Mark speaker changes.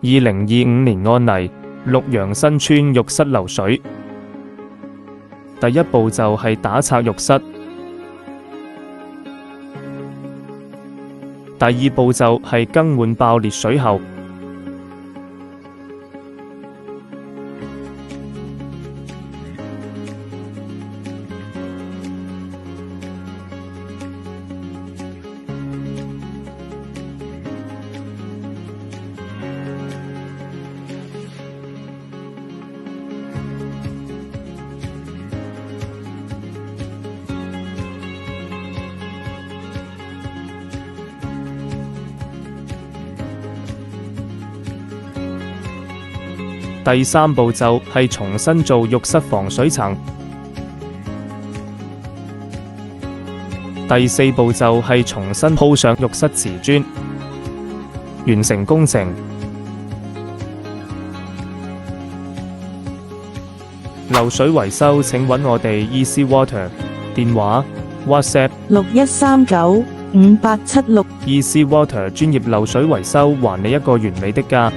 Speaker 1: 2025年案例：綠楊新村浴室漏水。第一步就係打拆浴室，第二步就係更換爆裂水喉。第三步就係重新做浴室防水層。第四步就係重新鋪上浴室瓷磚。完成工程。漏水維修請揾我哋 Easy Water， 電話 WhatsApp
Speaker 2: 61395876。Easy
Speaker 1: Water 專業漏水維修，還你一個完美的家。